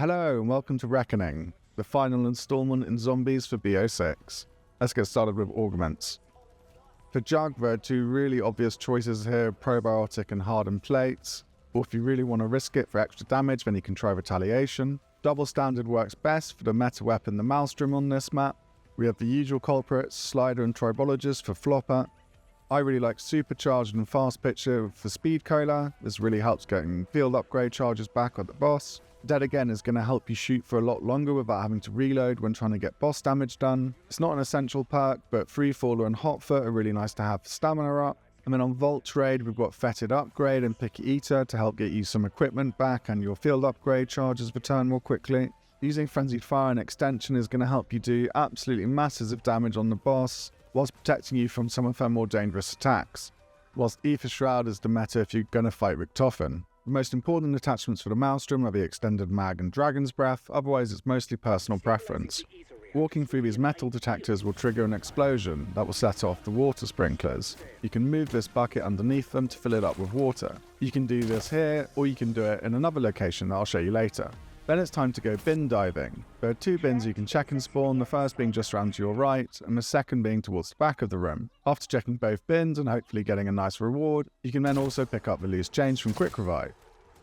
Hello and welcome to Reckoning, the final installment in Zombies for BO6. Let's get started with Augments. For Jug, there are two really obvious choices here, probiotic and hardened plates. Or if you really want to risk it for extra damage, then you can try retaliation. Double standard works best for the meta weapon, the Maelstrom on this map. We have the usual culprits, Slider and Tribologist for Flopper. I really like Supercharged and Fast Pitcher for Speed Cola. This really helps getting field upgrade charges back at the boss. Dead Again is going to help you shoot for a lot longer without having to reload when trying to get boss damage done. It's not an essential perk, but Freefaller and Hotfoot are really nice to have for stamina up. And then on Vault Trade, we've got Fetid Upgrade and Picky Eater to help get you some equipment back and your field upgrade charges return more quickly. Using Frenzied Fire and Extension is going to help you do absolutely masses of damage on the boss, whilst protecting you from some of her more dangerous attacks. Whilst Ether Shroud is the meta if you're going to fight Richtofen. The most important attachments for the Maelstrom are the Extended Mag and Dragon's Breath, otherwise it's mostly personal preference. Walking through these metal detectors will trigger an explosion that will set off the water sprinklers. You can move this bucket underneath them to fill it up with water. You can do this here, or you can do it in another location that I'll show you later. Then it's time to go bin diving. There are two bins you can check and spawn, the first being just around to your right, and the second being towards the back of the room. After checking both bins and hopefully getting a nice reward, you can then also pick up the loose change from Quick Revive.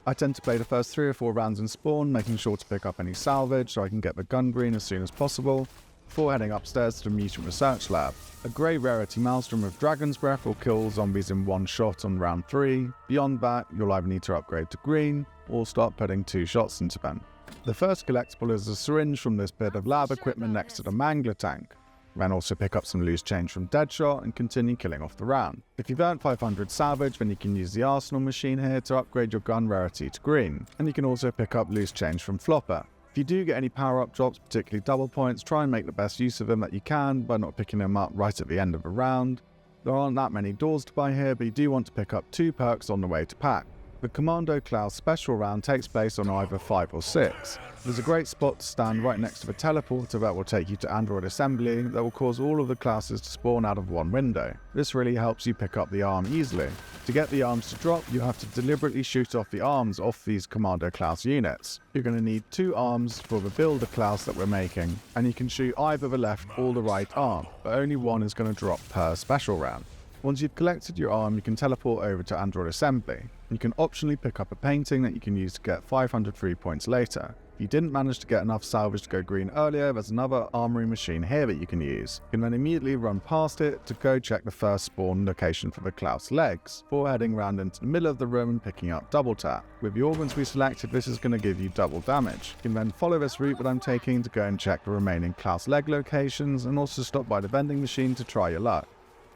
I tend to play the first 3 or 4 rounds in spawn, making sure to pick up any salvage so I can get the gun green as soon as possible, before heading upstairs to the Mutant Research Lab. A grey rarity Maelstrom with Dragon's Breath will kill zombies in one shot on round 3. Beyond that, you'll either need to upgrade to green, or start putting 2 shots into them. The first collectible is a syringe from this bit of lab equipment next to the Mangler tank. Then also pick up some loose change from Deadshot and continue killing off the round. If you've earned 500 salvage, then you can use the Arsenal machine here to upgrade your gun rarity to green. And you can also pick up loose change from Flopper. If you do get any power-up drops, particularly double points, try and make the best use of them that you can by not picking them up right at the end of a round. There aren't that many doors to buy here, but you do want to pick up 2 perks on the way to pack. The Commando Klaus special round takes place on either 5 or 6. There's a great spot to stand right next to the teleporter that will take you to Android Assembly that will cause all of the classes to spawn out of one window. This really helps you pick up the arm easily. To get the arms to drop, you have to deliberately shoot off the arms off these Commando Klaus units. You're going to need 2 arms for the builder Klaus that we're making, and you can shoot either the left or the right arm, but only one is going to drop per special round. Once you've collected your arm, you can teleport over to Android Assembly. You can optionally pick up a painting that you can use to get 500 free points later. If you didn't manage to get enough salvage to go green earlier, there's another armory machine here that you can use. You can then immediately run past it to go check the first spawn location for the Klaus legs, before heading round into the middle of the room and picking up Double Tap. With the organs we selected, this is going to give you double damage. You can then follow this route that I'm taking to go and check the remaining Klaus leg locations, and also stop by the vending machine to try your luck.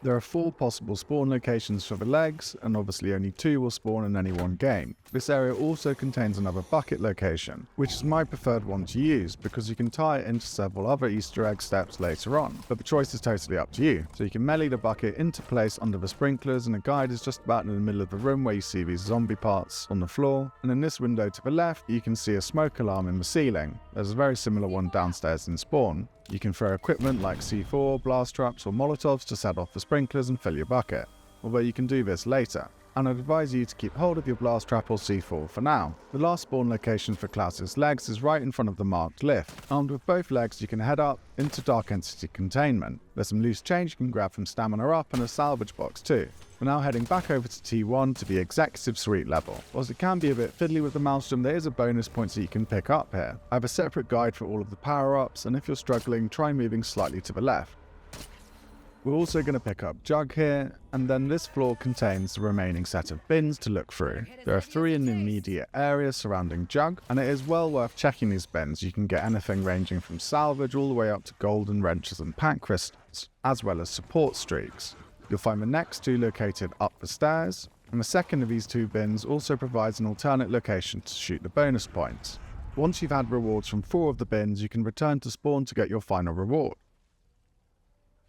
There are 4 possible spawn locations for the legs, and obviously only 2 will spawn in any one game. This area also contains another bucket location, which is my preferred one to use because you can tie it into several other Easter egg steps later on, but the choice is totally up to you. So you can melee the bucket into place under the sprinklers, and a guide is just about in the middle of the room where you see these zombie parts on the floor, and in this window to the left you can see a smoke alarm in the ceiling. There's a very similar one downstairs in spawn. You can throw equipment like C4, blast traps or molotovs to set off the sprinklers and fill your bucket, although you can do this later. And I'd advise you to keep hold of your blast trap or C4 for now. The last spawn location for Klaus's legs is right in front of the marked lift. Armed with both legs you can head up into Dark Entity Containment. There's some loose change you can grab from Stamina Up and a salvage box too. We're now heading back over to T1 to the Executive Suite level. Whilst it can be a bit fiddly with the Maelstrom, there is a bonus point that you can pick up here. I have a separate guide for all of the power-ups, and if you're struggling, try moving slightly to the left. We're also going to pick up Jug here, and then this floor contains the remaining set of bins to look through. There are 3 in the immediate area surrounding Jug, and it is well worth checking these bins. You can get anything ranging from salvage all the way up to golden wrenches and pack crystals, as well as support streaks. You'll find the next 2 located up the stairs, and the second of these 2 bins also provides an alternate location to shoot the bonus points. Once you've had rewards from 4 of the bins, you can return to spawn to get your final reward.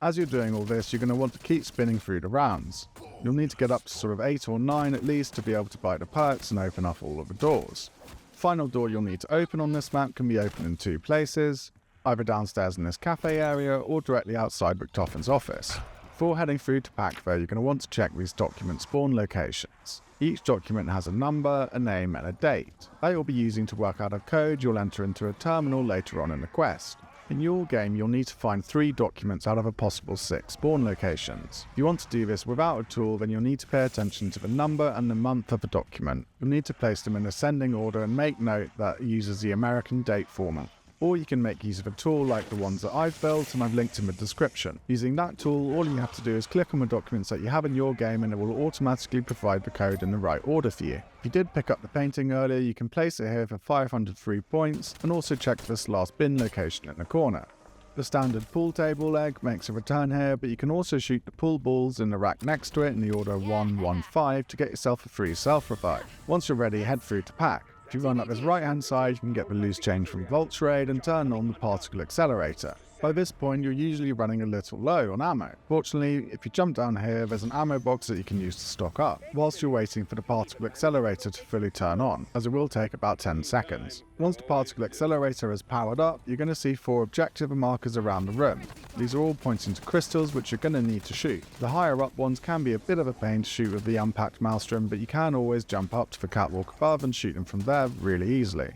As you're doing all this, you're going to want to keep spinning through the rounds. You'll need to get up to sort of 8 or 9 at least to be able to buy the perks and open up all of the doors. The final door you'll need to open on this map can be opened in 2 places, either downstairs in this cafe area or directly outside Richtofen's office. Before heading through to pack though, you're going to want to check these document spawn locations. Each document has a number, a name and a date that you'll be using to work out a code you'll enter into a terminal later on in the quest. In your game, you'll need to find 3 documents out of a possible 6 spawn locations. If you want to do this without a tool, then you'll need to pay attention to the number and the month of the document. You'll need to place them in ascending order and make note that it uses the American date format. Or you can make use of a tool like the ones that I've built and I've linked in the description. Using that tool, all you have to do is click on the documents that you have in your game and it will automatically provide the code in the right order for you. If you did pick up the painting earlier, you can place it here for 500 free points and also check this last bin location in the corner. The standard pool table leg makes a return here, but you can also shoot the pool balls in the rack next to it in the order 1-1-5 to get yourself a free self-revive. Once you're ready, head through to pack. If you run up this right hand side, you can get the loose change from Vault Trade and turn on the Particle Accelerator. By this point, you're usually running a little low on ammo. Fortunately, if you jump down here, there's an ammo box that you can use to stock up, whilst you're waiting for the Particle Accelerator to fully turn on, as it will take about 10 seconds. Once the Particle Accelerator is powered up, you're going to see 4 objective markers around the room. These are all pointing to crystals which you're going to need to shoot. The higher up ones can be a bit of a pain to shoot with the unpacked maelstrom, but you can always jump up to the catwalk above and shoot them from there really easily.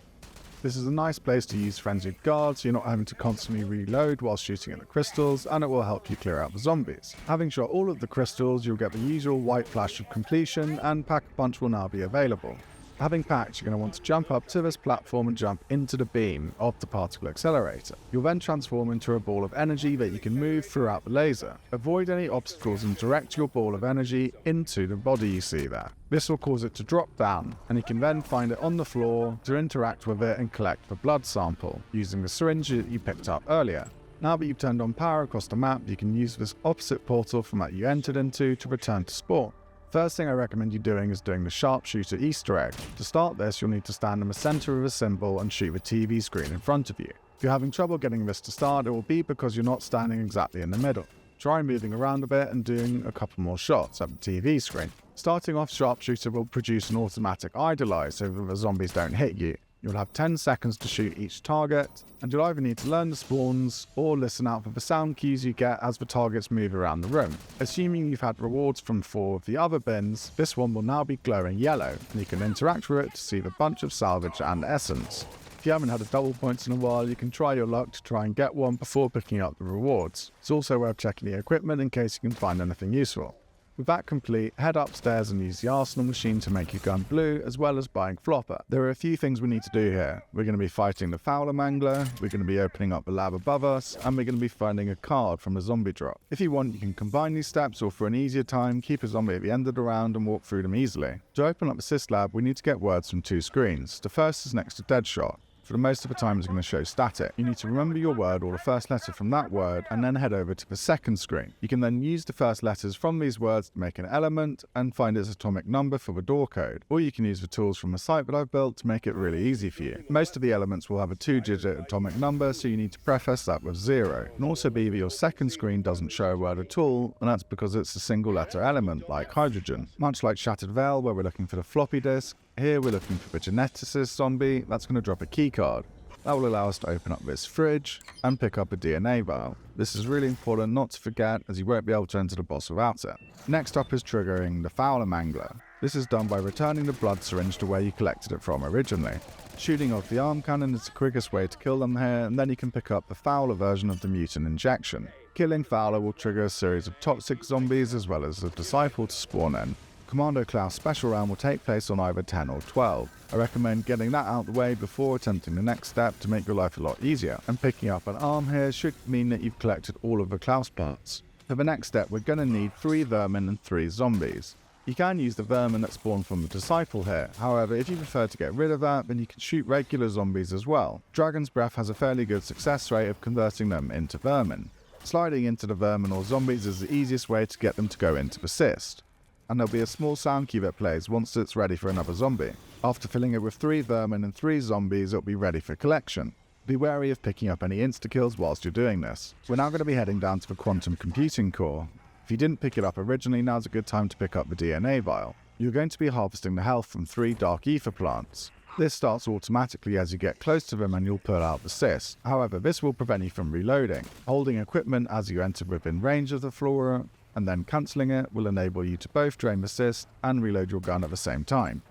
This is a nice place to use Frenzied Guard, so you're not having to constantly reload while shooting at the crystals, and it will help you clear out the zombies. Having shot all of the crystals, you'll get the usual white flash of completion, and Pack a Punch will now be available. Having packed, you're going to want to jump up to this platform and jump into the beam of the Particle Accelerator. You'll then transform into a ball of energy that you can move throughout the laser. Avoid any obstacles and direct your ball of energy into the body you see there. This will cause it to drop down, and you can then find it on the floor to interact with it and collect the blood sample, using the syringe that you picked up earlier. Now that you've turned on power across the map, you can use this opposite portal from that you entered into to return to spawn. First thing I recommend you doing is doing the Sharpshooter Easter egg. To start this, you'll need to stand in the center of a symbol and shoot the TV screen in front of you. If you're having trouble getting this to start, it will be because you're not standing exactly in the middle. Try moving around a bit and doing a couple more shots at the TV screen. Starting off, Sharpshooter will produce an automatic idolize so that the zombies don't hit you. You'll have 10 seconds to shoot each target, and you'll either need to learn the spawns or listen out for the sound cues you get as the targets move around the room. Assuming you've had rewards from 4 of the other bins, this one will now be glowing yellow, and you can interact with it to see the bunch of salvage and essence. If you haven't had a double points in a while, you can try your luck to try and get one before picking up the rewards. It's also worth checking the equipment in case you can find anything useful. With that complete, head upstairs and use the arsenal machine to make your gun blue, as well as buying Flopper. There are a few things we need to do here. We're going to be fighting the Fowler Mangler, we're going to be opening up the lab above us, and we're going to be finding a card from a zombie drop. If you want, you can combine these steps, or for an easier time, keep a zombie at the end of the round and walk through them easily. To open up the Sys Lab, we need to get words from 2 screens. The first is next to Deadshot. For the most of the time it's going to show static. You need to remember your word or the first letter from that word and then head over to the second screen. You can then use the first letters from these words to make an element and find its atomic number for the door code. Or you can use the tools from a site that I've built to make it really easy for you. Most of the elements will have a 2-digit atomic number, so you need to preface that with 0. It can also be that your second screen doesn't show a word at all, and that's because it's a single letter element like hydrogen. Much like Shattered Veil, where we're looking for the floppy disk, here we're looking for the geneticist zombie. That's going to drop a key card. That will allow us to open up this fridge and pick up a DNA vial. This is really important not to forget, as you won't be able to enter the boss without it. Next up is triggering the Fowler Mangler. This is done by returning the blood syringe to where you collected it from originally. Shooting off the arm cannon is the quickest way to kill them here, and then you can pick up the Fowler version of the mutant injection. Killing Fowler will trigger a series of toxic zombies as well as a disciple to spawn in. Commando Klaus special round will take place on either 10 or 12. I recommend getting that out of the way before attempting the next step to make your life a lot easier, and picking up an arm here should mean that you've collected all of the Klaus parts. For the next step, we're going to need 3 vermin and 3 zombies. You can use the vermin that spawn from the disciple here, however if you prefer to get rid of that, then you can shoot regular zombies as well. Dragon's Breath has a fairly good success rate of converting them into vermin. Sliding into the vermin or zombies is the easiest way to get them to go into the cyst. And there'll be a small sound cue that plays once it's ready for another zombie. After filling it with 3 vermin and 3 zombies, it'll be ready for collection. Be wary of picking up any insta-kills whilst you're doing this. We're now going to be heading down to the quantum computing core. If you didn't pick it up originally, now's a good time to pick up the DNA vial. You're going to be harvesting the health from 3 dark ether plants. This starts automatically as you get close to them and you'll pull out the cyst. However, this will prevent you from reloading. Holding equipment as you enter within range of the flora and then cancelling it will enable you to both drain the cyst and reload your gun at the same time.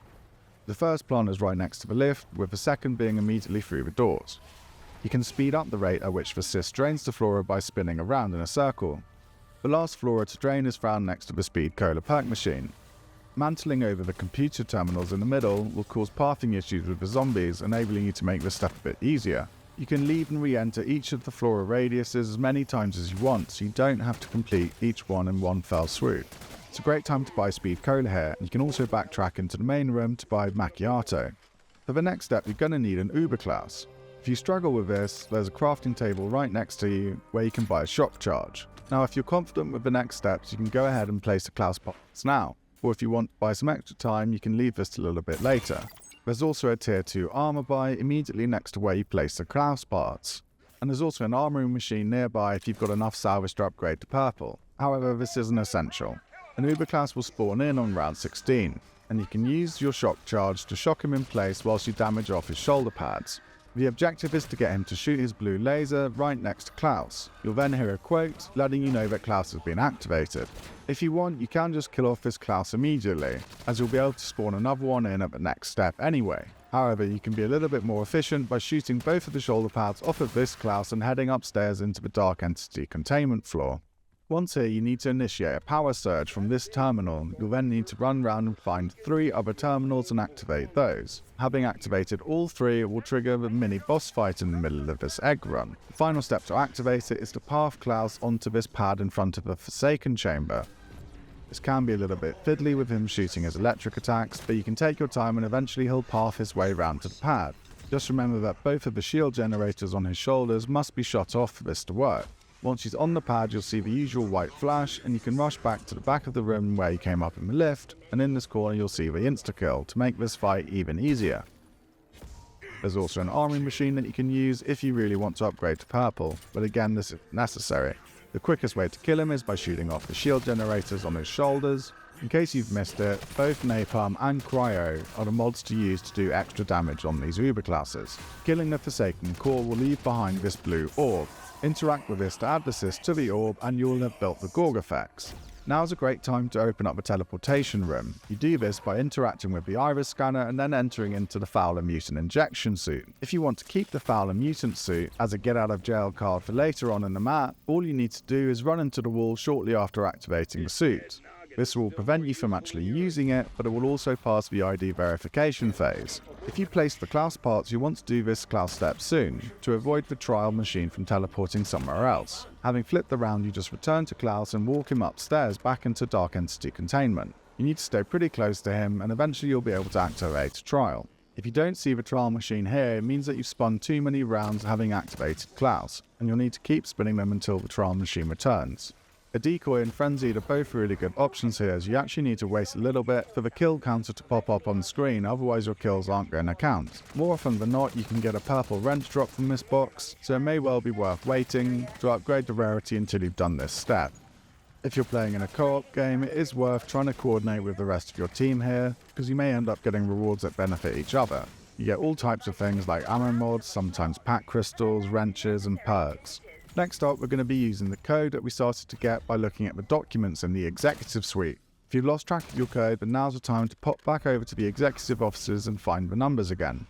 The first plant is right next to the lift, with the second being immediately through the doors. You can speed up the rate at which the cyst drains the flora by spinning around in a circle. The last flora to drain is found next to the speed cola perk machine. Mantling over the computer terminals in the middle will cause pathing issues with the zombies, enabling you to make this step a bit easier. You can leave and re-enter each of the flora radiuses as many times as you want, so you don't have to complete each one in one fell swoop. It's a great time to buy speed cola here, and you can also backtrack into the main room to buy macchiato. For the next step, you're going to need an Uber class. If you struggle with this, there's a crafting table right next to you where you can buy a shop charge. Now if you're confident with the next steps, you can go ahead and place the Klaus parts now, or if you want to buy some extra time, you can leave this till a little bit later. There's also a tier 2 armor buy immediately next to where you place the Klaus parts. And there's also an armoring machine nearby if you've got enough salvage to upgrade to purple. However, this isn't essential. An Uber class will spawn in on round 16, and you can use your shock charge to shock him in place whilst you damage off his shoulder pads. The objective is to get him to shoot his blue laser right next to Klaus. You'll then hear a quote letting you know that Klaus has been activated. If you want, you can just kill off this Klaus immediately, as you'll be able to spawn another one in at the next step anyway. However, you can be a little bit more efficient by shooting both of the shoulder pads off of this Klaus and heading upstairs into the Dark Entity containment floor. Once here, you need to initiate a power surge from this terminal. You'll then need to run around and find 3 other terminals and activate those. Having activated all 3, it will trigger the mini boss fight in the middle of this egg run. The final step to activate it is to path Klaus onto this pad in front of the Forsaken chamber. This can be a little bit fiddly with him shooting his electric attacks, but you can take your time and eventually he'll path his way round to the pad. Just remember that both of the shield generators on his shoulders must be shot off for this to work. Once he's on the pad, you'll see the usual white flash, and you can rush back to the back of the room where you came up in the lift, and in this corner you'll see the insta-kill to make this fight even easier. There's also an armoring machine that you can use if you really want to upgrade to purple, but again this isn't necessary. The quickest way to kill him is by shooting off the shield generators on his shoulders. In case you've missed it, both Napalm and Cryo are the mods to use to do extra damage on these Uber classes. Killing the Forsaken core will leave behind this blue orb. Interact with this to add the cyst to the orb and you'll have built the Gorgoflex. Now is a great time to open up the teleportation room. You do this by interacting with the iris scanner and then entering into the Fowler Mutant injection suit. If you want to keep the Fowler Mutant suit as a get out of jail card for later on in the map, all you need to do is run into the wall shortly after activating the suit. This will prevent you from actually using it, but it will also pass the ID verification phase. If you place the Klaus parts, you want to do this Klaus step soon, to avoid the trial machine from teleporting somewhere else. Having flipped the round, you just return to Klaus and walk him upstairs back into Dark Entity containment. You need to stay pretty close to him, and eventually you'll be able to activate trial. If you don't see the trial machine here, it means that you've spun too many rounds having activated Klaus, and you'll need to keep spinning them until the trial machine returns. A decoy and frenzied are both really good options here, as you actually need to wait a little bit for the kill counter to pop up on the screen, otherwise your kills aren't going to count. More often than not, you can get a purple wrench drop from this box, so it may well be worth waiting to upgrade the rarity until you've done this step. If you're playing in a co-op game, it is worth trying to coordinate with the rest of your team here, because you may end up getting rewards that benefit each other. You get all types of things like ammo mods, sometimes pack crystals, wrenches and perks. Next up, we're going to be using the code that we started to get by looking at the documents in the Executive Suite. If you've lost track of your code, then now's the time to pop back over to the Executive offices and find the numbers again.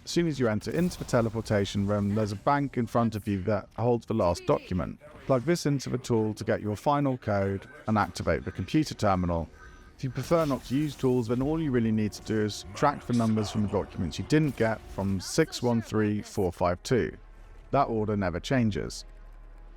As soon as you enter into the teleportation room, there's a bank in front of you that holds the last document. Plug this into the tool to get your final code and activate the computer terminal. If you prefer not to use tools, then all you really need to do is track the numbers from the documents you didn't get from 613452. That order never changes.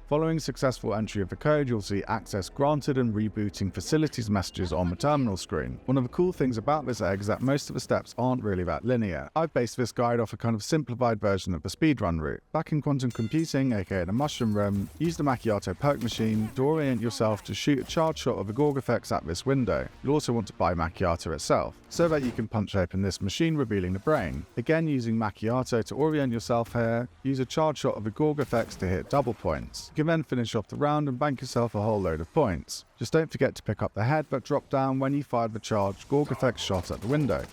Following successful entry of the code, you'll see access granted and rebooting facilities messages on the terminal screen. One of the cool things about this egg is that most of the steps aren't really that linear. I've based this guide off a kind of simplified version of the speedrun route. Back in quantum computing, aka the mushroom room, use the macchiato perk machine to orient yourself to shoot a charge shot of the Gorgoflex at this window. You'll also want to buy macchiato itself, so that you can punch open this machine revealing the brain. Again, using macchiato to orient yourself here, use a charge shot of the Gorgoflex to hit double points. You can then finish off the round and bank yourself a whole load of points. Just don't forget to pick up the head that dropped down when you fired the charged Gorgoflex shot at the window.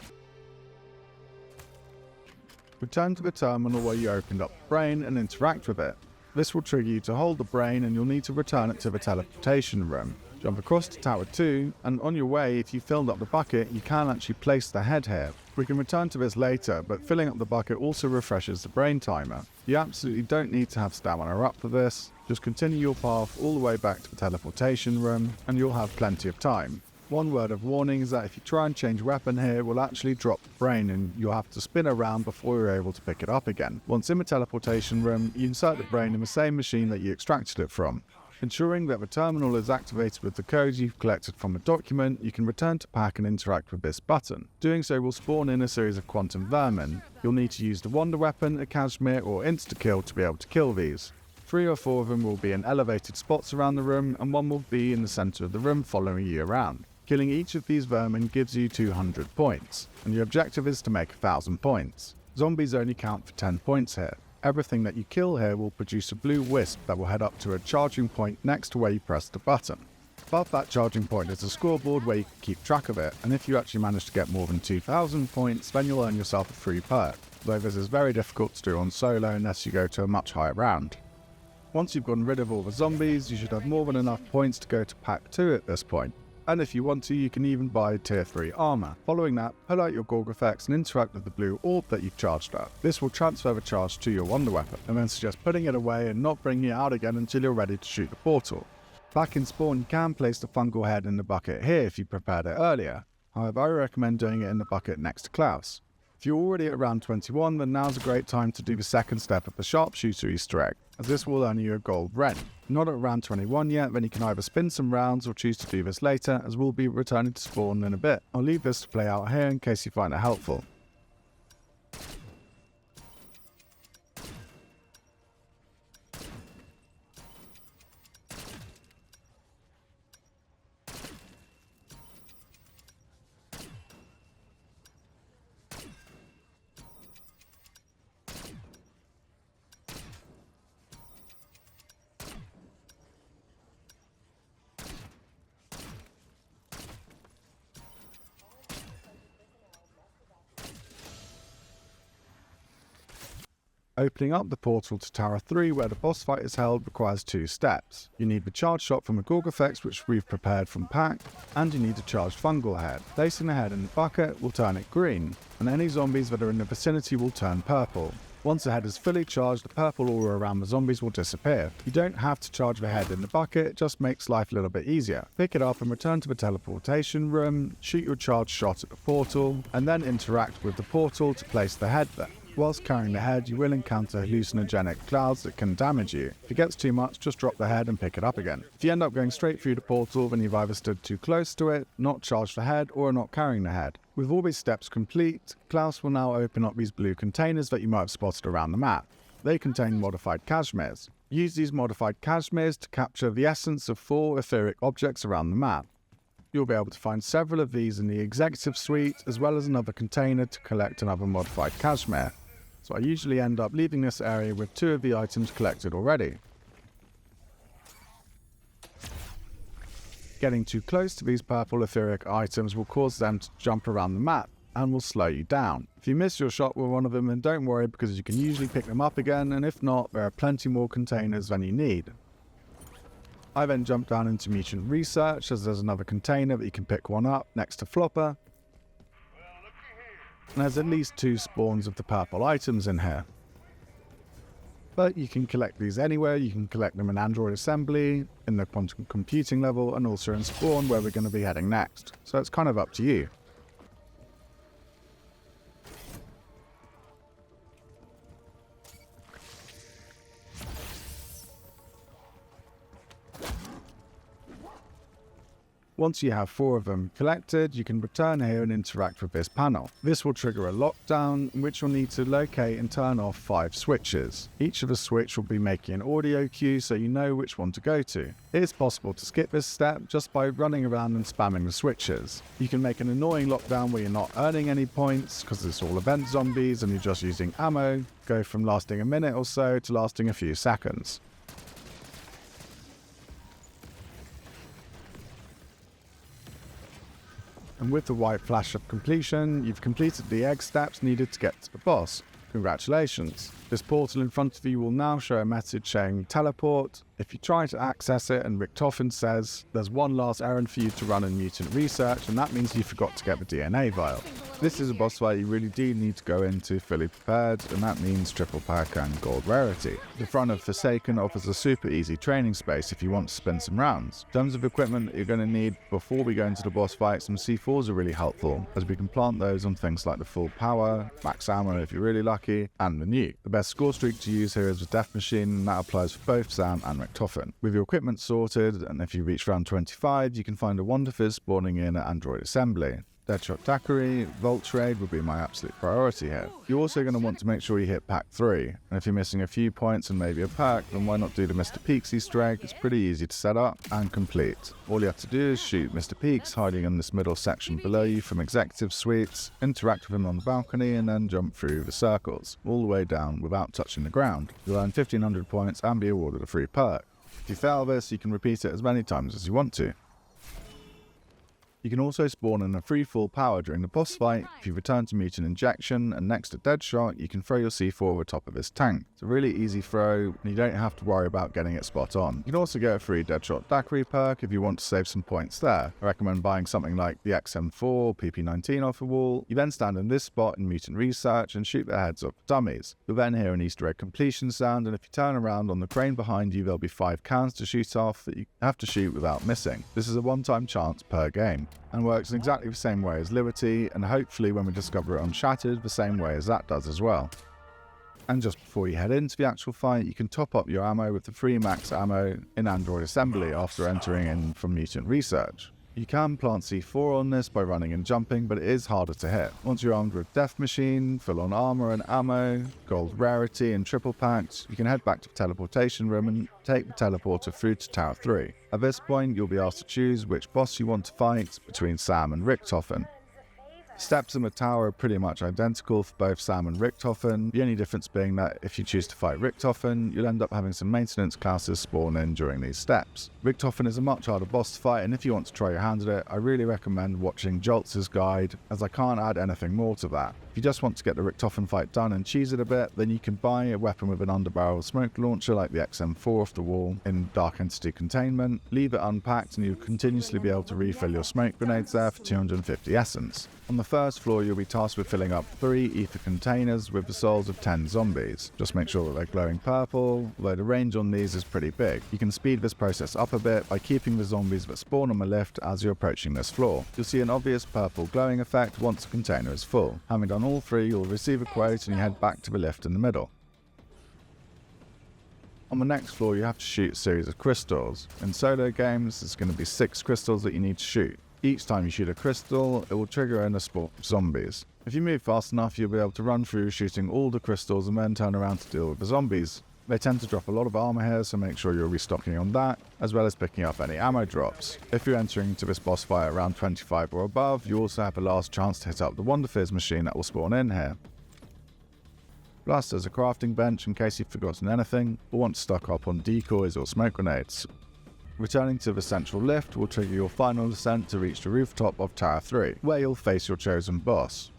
Return to the terminal where you opened up the brain and interact with it. This will trigger you to hold the brain and you'll need to return it to the teleportation room. Jump across to Tower 2, and on your way, if you filled up the bucket, you can actually place the head here. We can return to this later, but filling up the bucket also refreshes the brain timer. You absolutely don't need to have stamina up for this, just continue your path all the way back to the teleportation room, and you'll have plenty of time. One word of warning is that if you try and change weapon here, it will actually drop the brain and you'll have to spin around before you're able to pick it up again. Once in the teleportation room, you insert the brain in the same machine that you extracted it from. Ensuring that the terminal is activated with the code you've collected from a document, you can return to pack and interact with this button. Doing so will spawn in a series of quantum vermin. You'll need to use the wonder weapon, a Kazmir or insta-kill to be able to kill these. 3 or 4 of them will be in elevated spots around the room, and one will be in the centre of the room following you around. Killing each of these vermin gives you 200 points, and your objective is to make 1000 points. Zombies only count for 10 points here. Everything that you kill here will produce a blue wisp that will head up to a charging point next to where you press the button. Above that charging point is a scoreboard where you can keep track of it, and if you actually manage to get more than 2000 points, then you'll earn yourself a free perk, though this is very difficult to do on solo unless you go to a much higher round. Once you've gotten rid of all the zombies, you should have more than enough points to go to pack 2 at this point. And if you want to, you can even buy tier 3 armor. Following that, pull out your Gorgoflex and interact with the blue orb that you've charged up. This will transfer the charge to your wonder weapon, and then suggest putting it away and not bringing it out again until you're ready to shoot the portal. Back in spawn, you can place the fungal head in the bucket here if you prepared it earlier. However, I recommend doing it in the bucket next to Klaus. If you're already at round 21, then now's a great time to do the second step of the Sharpshooter Easter egg, as this will earn you a gold wren. Not at round 21 yet, then you can either spin some rounds or choose to do this later, as we'll be returning to spawn in a bit. I'll leave this to play out here in case you find it helpful. Opening up the portal to Tower 3 where the boss fight is held requires 2 steps. You need the charge shot from a Gorgoflex which we've prepared from pack, and you need a charged fungal head. Placing the head in the bucket will turn it green, and any zombies that are in the vicinity will turn purple. Once the head is fully charged, the purple aura around the zombies will disappear. You don't have to charge the head in the bucket, it just makes life a little bit easier. Pick it up and return to the teleportation room, shoot your charged shot at the portal, and then interact with the portal to place the head there. Whilst carrying the head, you will encounter hallucinogenic clouds that can damage you. If it gets too much, just drop the head and pick it up again. If you end up going straight through the portal, then you've either stood too close to it, not charged the head, or are not carrying the head. With all these steps complete, Klaus will now open up these blue containers that you might have spotted around the map. They contain modified Kazmirs. Use these modified Kazmirs to capture the essence of 4 etheric objects around the map. You'll be able to find several of these in the executive suite, as well as another container to collect another modified Kazmir. So I usually end up leaving this area with 2 of the items collected already. Getting too close to these purple etheric items will cause them to jump around the map and will slow you down. If you miss your shot with one of them, then don't worry, because you can usually pick them up again, and if not, there are plenty more containers than you need. I then jump down into Mutant Research, as there's another container that you can pick one up next to Flopper. And there's at least 2 spawns of the purple items in here. But you can collect these anywhere. You can collect them in Android Assembly, in the quantum computing level, and also in Spawn, where we're going to be heading next. So it's kind of up to you. Once you have 4 of them collected, you can return here and interact with this panel. This will trigger a lockdown, in which you'll need to locate and turn off 5 switches. Each of the switch will be making an audio cue so you know which one to go to. It is possible to skip this step just by running around and spamming the switches. You can make an annoying lockdown where you're not earning any points because it's all event zombies and you're just using ammo, go from lasting a minute or so to lasting a few seconds. And with the white flash of completion, you've completed the egg steps needed to get to the boss. Congratulations! This portal in front of you will now show a message saying teleport. If you try to access it and Richtofen says there's one last errand for you to run in mutant research, and that means you forgot to get the DNA vial. This is a boss fight you really do need to go into fully prepared, and that means triple pack and gold rarity. The front of Forsaken offers a super easy training space if you want to spin some rounds. In terms of equipment that you're going to need before we go into the boss fight, some C4s are really helpful, as we can plant those on things like the full power, max ammo if you're really lucky, and the nuke. The best score streak to use here is the death machine, and that applies for both S.A.M and Richtofen. With your equipment sorted, and if you reach round 25, you can find a Wonder Fizz spawning in at Android Assembly. Deadshot Daiquiri, Vault Trade would be my absolute priority here. You're also going to want to make sure you hit pack 3, and if you're missing a few points and maybe a perk, then why not do the Mr. Peezy Easter egg? It's pretty easy to set up and complete. All you have to do is shoot Mr. Peeks hiding in this middle section below you from executive suites, interact with him on the balcony, and then jump through the circles, all the way down without touching the ground. You'll earn 1500 points and be awarded a free perk. If you fail this, you can repeat it as many times as you want to. You can also spawn in a free full power during the boss fight. If you return to Mutant Injection and next to Deadshot, you can throw your C4 over top of his tank. It's a really easy throw, and you don't have to worry about getting it spot on. You can also get a free Deadshot Daiquiri perk if you want to save some points there. I recommend buying something like the XM4 PP19 off a wall. You then stand in this spot in Mutant Research and shoot their heads off dummies. You'll then hear an Easter egg completion sound, and if you turn around on the crane behind you, there'll be 5 cans to shoot off that you have to shoot without missing. This is a one-time chance per game, and works in exactly the same way as Liberty, and hopefully when we discover it unshattered, the same way as that does as well. And just before you head into the actual fight, you can top up your ammo with the free max ammo in Android Assembly after entering in from Mutant Research. You can plant C4 on this by running and jumping, but it is harder to hit. Once you're armed with Death Machine, full-on armor and ammo, gold rarity and triple packs, you can head back to the teleportation room and take the teleporter through to Tower 3. At this point, you'll be asked to choose which boss you want to fight between S.A.M and Richtofen. Steps in the tower are pretty much identical for both S.A.M and Richtofen, the only difference being that if you choose to fight Richtofen, you'll end up having some maintenance classes spawn in during these steps. Richtofen is a much harder boss to fight, and if you want to try your hand at it, I really recommend watching Jolts' guide, as I can't add anything more to that. If you just want to get the Richtofen fight done and cheese it a bit, then you can buy a weapon with an underbarrel smoke launcher like the XM4 off the wall in Dark Entity Containment, leave it unpacked, and you'll continuously be able to refill your smoke grenades there for 250 essence. On the first floor, you'll be tasked with filling up 3 ether containers with the souls of 10 zombies. Just make sure that they're glowing purple, although the range on these is pretty big. You can speed this process up a bit by keeping the zombies that spawn on the lift as you're approaching this floor. You'll see an obvious purple glowing effect once the container is full. Having done all 3, you'll receive a quote and you head back to the lift in the middle. On the next floor, you have to shoot a series of crystals. In solo games, there's going to be 6 crystals that you need to shoot. Each time you shoot a crystal, it will trigger in a spawn of zombies. If you move fast enough, you'll be able to run through shooting all the crystals and then turn around to deal with the zombies. They tend to drop a lot of armor here, so make sure you're restocking on that, as well as picking up any ammo drops. If you're entering into this boss fight around 25 or above, you also have a last chance to hit up the Wonder Fizz machine that will spawn in here. Plus, there's a crafting bench in case you've forgotten anything, or want to stock up on decoys or smoke grenades. Returning to the central lift will trigger your final descent to reach the rooftop of Tower 3, where you'll face your chosen boss.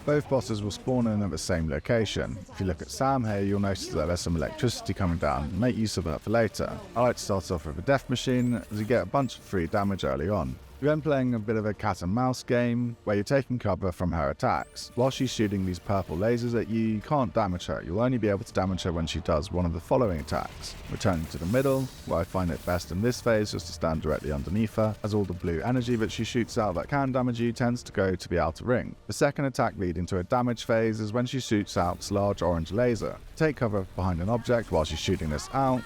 Both bosses will spawn in at the same location. If you look at S.A.M here, you'll notice that there's some electricity coming down. Make use of that for later. I like to start off with a death machine, as you get a bunch of free damage early on. You're then playing a bit of a cat and mouse game, where you're taking cover from her attacks. While she's shooting these purple lasers at you, you can't damage her. You'll only be able to damage her when she does one of the following attacks. Returning to the middle, where I find it best in this phase just to stand directly underneath her, as all the blue energy that she shoots out that can damage you tends to go to the outer ring. The second attack leading to a damage phase is when she shoots out this large orange laser. Take cover behind an object while she's shooting this out,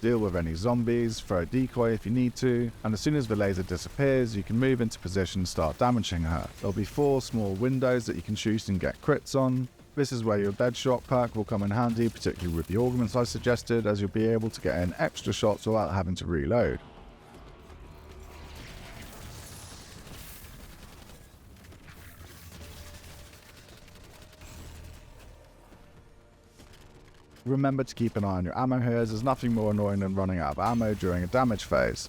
deal with any zombies, throw a decoy if you need to, and as soon as the laser disappears, you can move into position and start damaging her. There'll be 4 small windows that you can shoot and get crits on. This is where your Deadshot perk will come in handy, particularly with the augments I suggested, as you'll be able to get in extra shots without having to reload. Remember to keep an eye on your ammo here, as there's nothing more annoying than running out of ammo during a damage phase.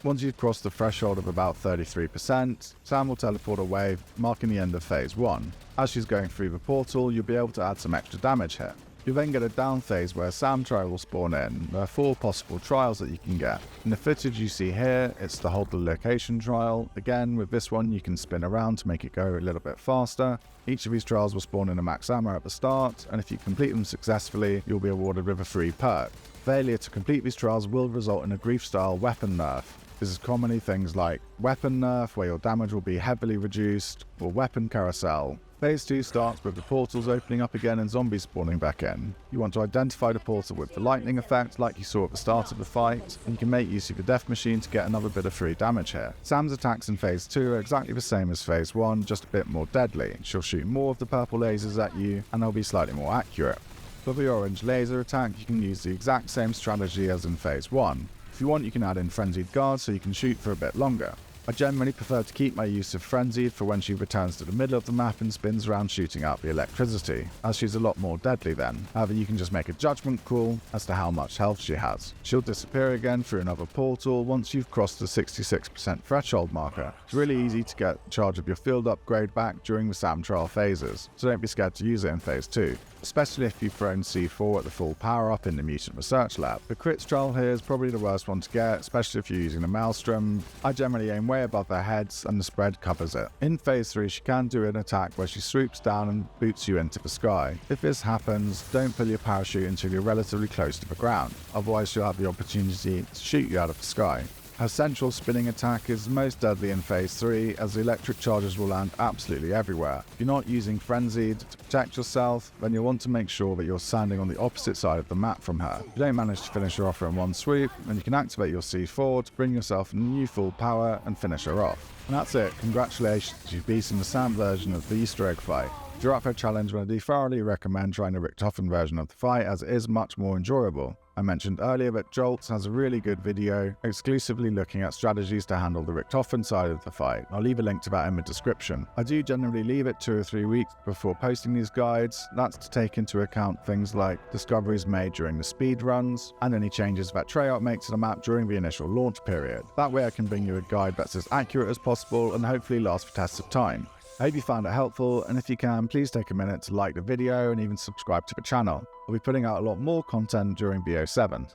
Once you've crossed the threshold of about 33%, S.A.M will teleport away, marking the end of Phase 1. As she's going through the portal, you'll be able to add some extra damage here. You'll then get a down phase where S.A.M Trial will spawn in. There are 4 possible trials that you can get. In the footage you see here, it's the hold the location trial. Again, with this one you can spin around to make it go a little bit faster. Each of these trials will spawn in a max ammo at the start, and if you complete them successfully, you'll be awarded with a free perk. Failure to complete these trials will result in a grief-style weapon nerf. This is commonly things like weapon nerf, where your damage will be heavily reduced, or weapon carousel. Phase 2 starts with the portals opening up again and zombies spawning back in. You want to identify the portal with the lightning effect like you saw at the start of the fight, and you can make use of your death machine to get another bit of free damage here. S.A.M's attacks in Phase 2 are exactly the same as Phase 1, just a bit more deadly. She'll shoot more of the purple lasers at you, and they'll be slightly more accurate. For the orange laser attack, you can use the exact same strategy as in Phase 1. If you want, you can add in Frenzied Guard so you can shoot for a bit longer. I generally prefer to keep my use of Frenzied for when she returns to the middle of the map and spins around shooting out the electricity, as she's a lot more deadly then. However, you can just make a judgment call as to how much health she has. She'll disappear again through another portal once you've crossed the 66% threshold marker. It's really easy to get charge of your field upgrade back during the S.A.M trial phases, so don't be scared to use it in Phase 2. Especially if you've thrown C4 at the full power up in the Mutant Research Lab. The crits trial here is probably the worst one to get, especially if you're using the Maelstrom. I generally aim way above their heads and the spread covers it. In Phase 3 she can do an attack where she swoops down and boots you into the sky. If this happens, don't pull your parachute until you're relatively close to the ground, otherwise she'll have the opportunity to shoot you out of the sky. Her central spinning attack is most deadly in Phase 3, as the electric charges will land absolutely everywhere. If you're not using Frenzied to protect yourself, then you'll want to make sure that you're standing on the opposite side of the map from her. If you don't manage to finish her off in one swoop, then you can activate your C4 to bring yourself new full power and finish her off. And that's it, congratulations, you've beaten the S.A.M version of the Easter egg fight. If you're up for a challenge, then I do thoroughly recommend trying the Richtofen version of the fight, as it is much more enjoyable. I mentioned earlier that Jolts has a really good video exclusively looking at strategies to handle the Richtofen side of the fight. I'll leave a link to that in the description. I do generally leave it 2 or 3 weeks before posting these guides. That's to take into account things like discoveries made during the speed runs and any changes that Treyarch makes to the map during the initial launch period. That way I can bring you a guide that's as accurate as possible and hopefully last for tests of time. I hope you found it helpful, and if you can, please take a minute to like the video and even subscribe to the channel. I'll be putting out a lot more content during BO7.